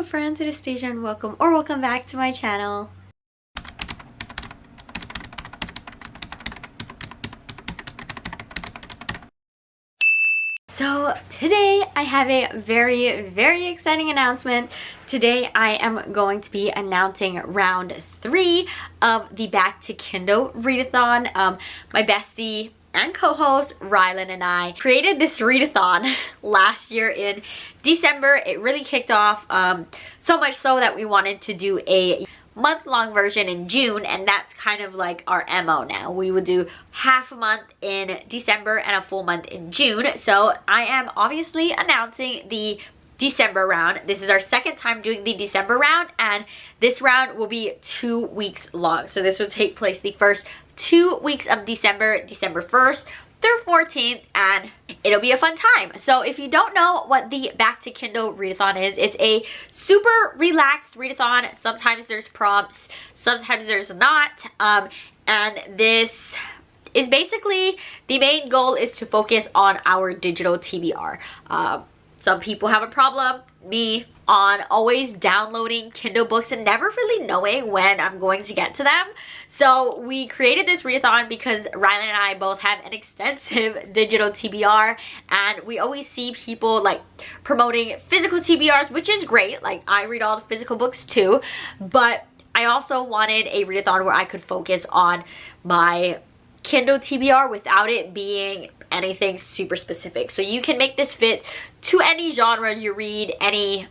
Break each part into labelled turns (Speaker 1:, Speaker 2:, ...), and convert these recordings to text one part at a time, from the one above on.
Speaker 1: friends, it is Stasia and welcome back to my channel. So today I have a very exciting announcement. Today I am going to be announcing round 3 of the Back to Kindle readathon. My bestie and co-host Rylan and I created this readathon last year in December. It really kicked off so much so that we wanted to do a month-long version in June, and that's kind of like our MO now. We would do half a month in December and a full month in June. So I am obviously announcing the December round. This is our second time doing the December round, and this round will be 2 weeks long. So this will take place the first 2 weeks of December, December 1st through 14th, and it'll be a fun time. So if you don't know what the Back to Kindle readathon is, it's a super relaxed readathon. Sometimes there's prompts, sometimes there's not, and this is basically, the main goal is to focus on our digital TBR. Some people have a problem, me, on always downloading Kindle books and never really knowing when I'm going to get to them. So we created this readathon because Rylan and I both have an extensive digital TBR, and we always see people like promoting physical TBRs, which is great. Like, I read all the physical books too, but I also wanted a readathon where I could focus on my Kindle TBR without it being anything super specific. So you can make this fit to any genre you read, any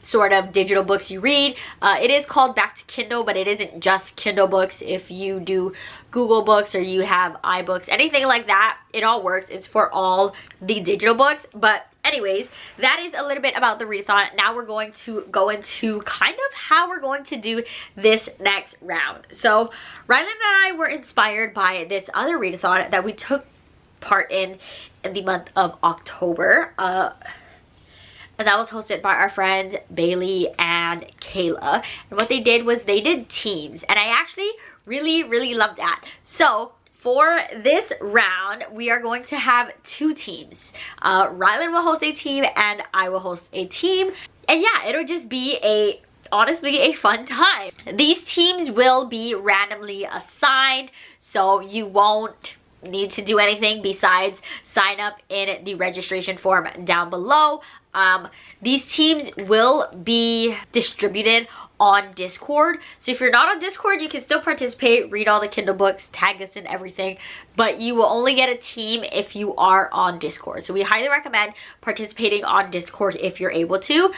Speaker 1: sort of digital books you read. It is called Back to Kindle, but it isn't just Kindle books. If you do Google Books or you have iBooks, anything like that, it all works. It's for all the digital books. But anyways, that is a little bit about the readathon. Now we're going to go into kind of how we're going to do this next round. So Rylan and I were inspired by this other readathon that we took part in the month of October. And that was hosted by our friends Bailey and Kayla. And what they did was they did teams, and I actually really loved that. So for this round, we are going to have 2 teams. Rylan will host a team and I will host a team. And yeah, it'll just be honestly a fun time. These teams will be randomly assigned, so you won't need to do anything besides sign up in the registration form down below. These teams will be distributed on Discord. So if you're not on Discord, you can still participate, read all the Kindle books, tag us and everything, but you will only get a team if you are on Discord. So we highly recommend participating on Discord if you're able to.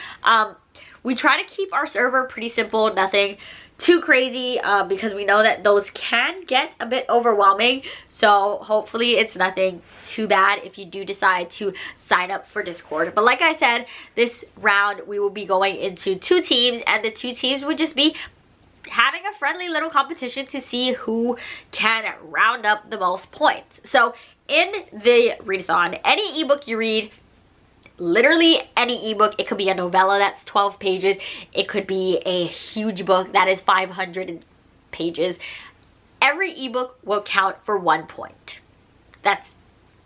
Speaker 1: We try to keep our server pretty simple, nothing too crazy, because we know that those can get a bit overwhelming. So hopefully it's nothing too bad if you do decide to sign up for Discord. But like I said, this round we will be going into 2 teams, and the 2 teams would just be having a friendly little competition to see who can round up the most points. So in the readathon, any ebook you read, literally any ebook, it could be a novella that's 12 pages, it could be a huge book that is 500 pages, every ebook will count for 1 point. That's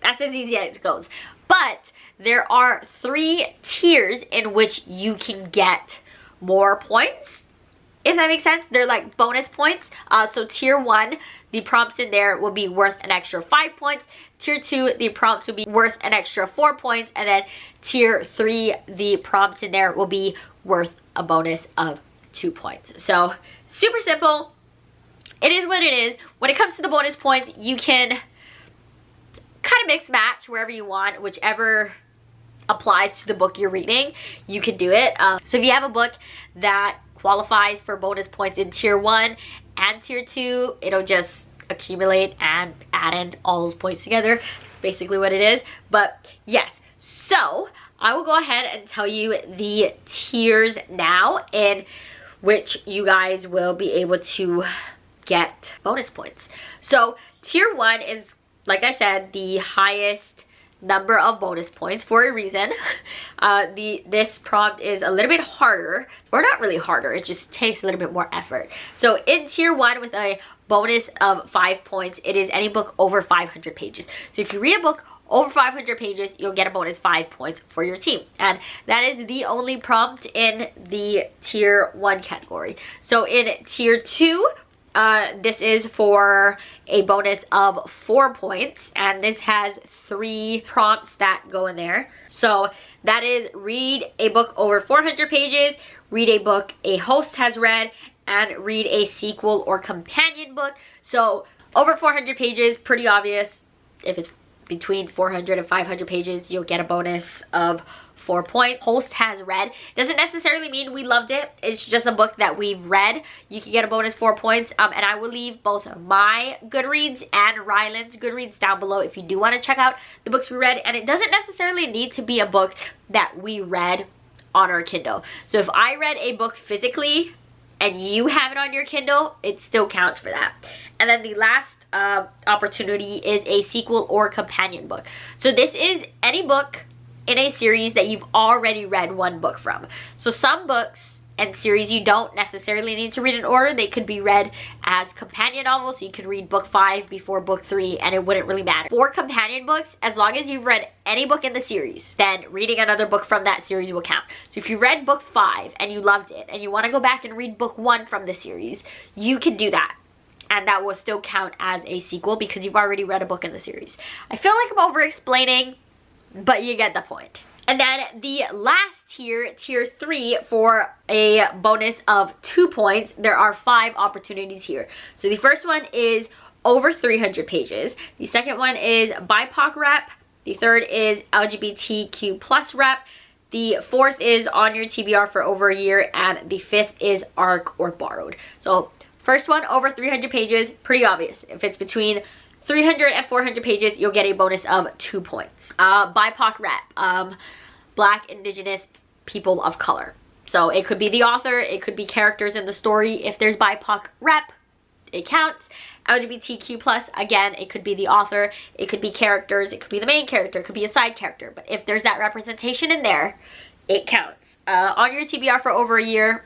Speaker 1: as easy as it goes. But there are 3 tiers in which you can get more points, if that makes sense. They're like bonus points. So tier 1, the prompts in there will be worth an extra 5 points. Tier 2, the prompts will be worth an extra 4 points. And then tier 3, the prompts in there will be worth a bonus of 2 points. So super simple. It is what it is. When it comes to the bonus points, you can kind of mix match wherever you want, whichever applies to the book you're reading, you can do it. So if you have a book that qualifies for bonus points in tier 1 and tier 2, it'll just accumulate and add in all those points together. That's basically what it is. But yes, so I will go ahead and tell you the tiers now in which you guys will be able to get bonus points. So tier 1 is, like I said, the highest number of bonus points for a reason. This prompt is a little bit harder, or not really harder, it just takes a little bit more effort. So in tier 1 with a bonus of 5 points, it is any book over 500 pages. So if you read a book over 500 pages, you'll get a bonus 5 points for your team. And that is the only prompt in the tier 1 category. So in tier 2, this is for a bonus of 4 points, and this has 3 prompts that go in there. So that is read a book over 400 pages, read a book a host has read, and read a sequel or companion book. So over 400 pages, pretty obvious. If it's between 400 and 500 pages, you'll get a bonus of 4 points. Host has read doesn't necessarily mean we loved it. It's just a book that we've read. You can get a bonus 4 points. And I will leave both my Goodreads and Ryland's Goodreads down below if you do want to check out the books we read. And it doesn't necessarily need to be a book that we read on our Kindle. So if I read a book physically and you have it on your Kindle, it still counts for that. And then the last opportunity is a sequel or companion book. So this is any book in a series that you've already read one book from. So some books and series you don't necessarily need to read in order. They could be read as companion novels, so you could read book 5 before book 3 and it wouldn't really matter. For companion books, as long as you've read any book in the series, then reading another book from that series will count. So if you read book 5 and you loved it and you want to go back and read book 1 from the series, you can do that. And that will still count as a sequel because you've already read a book in the series. I feel like I'm over explaining, but you get the point. And then the last tier, tier 3, for a bonus of 2 points, there are 5 opportunities here. So the first one is over 300 pages. The second one is BIPOC rep. The third is LGBTQ plus rep. The fourth is on your TBR for over a year. And the fifth is ARC or borrowed. So first one, over 300 pages, pretty obvious. If it's between 300 and 400 pages, you'll get a bonus of 2 points. BIPOC rep, Black, Indigenous, people of color. So it could be the author, it could be characters in the story. If there's BIPOC rep, it counts. LGBTQ plus, again, it could be the author, it could be characters, it could be the main character, it could be a side character. But if there's that representation in there, it counts. On your TBR for over a year,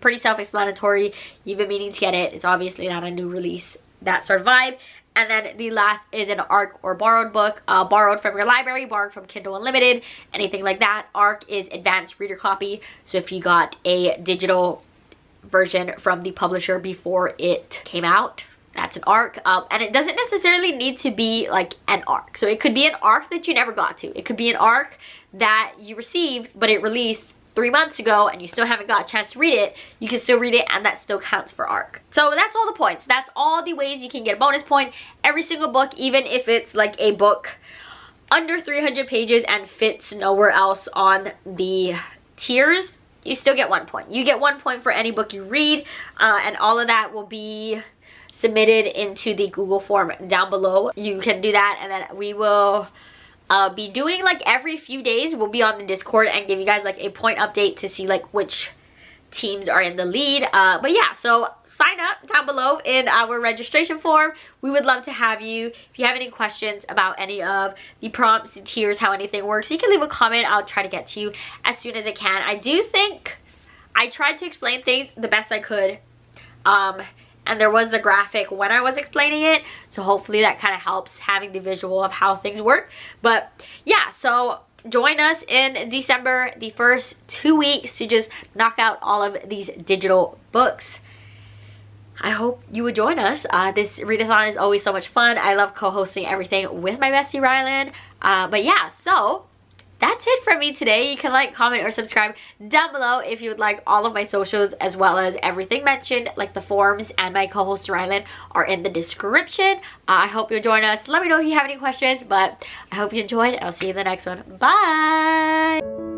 Speaker 1: pretty self-explanatory. You've been meaning to get it. It's obviously not a new release, that sort of vibe. And then the last is an ARC or borrowed book, borrowed from your library, borrowed from Kindle Unlimited, anything like that. ARC is advanced reader copy. So if you got a digital version from the publisher before it came out, that's an ARC. And it doesn't necessarily need to be like an ARC. So it could be an ARC that you never got to. It could be an ARC that you received, but it released 3 months ago and you still haven't got a chance to read it. You can still read it and that still counts for ARC. So that's all the points. That's all the ways you can get a bonus point. Every single book, even if it's like a book under 300 pages and fits nowhere else on the tiers, you still get 1 point. You get 1 point for any book you read, and all of that will be submitted into the Google form down below. You can do that, and then we will be doing like every few days. We'll be on the Discord and give you guys like a point update to see like which teams are in the lead. But yeah, so sign up down below in our registration form. We would love to have you. If you have any questions about any of the prompts, the tiers, how anything works, you can leave a comment. I'll try to get to you as soon as I can. I do think I tried to explain things the best I could. And there was the graphic when I was explaining it, so hopefully that kind of helps having the visual of how things work. But yeah, so join us in December, the first 2 weeks, to just knock out all of these digital books. I hope you would join us. This readathon is always so much fun. I love co-hosting everything with my bestie Ryland. But yeah, so that's it from me today. You can like, comment, or subscribe down below if you would like. All of my socials, as well as everything mentioned, like the forms and my co-host Ryland, are in the description. I hope you'll join us. Let me know if you have any questions, but I hope you enjoyed. I'll see you in the next one. Bye!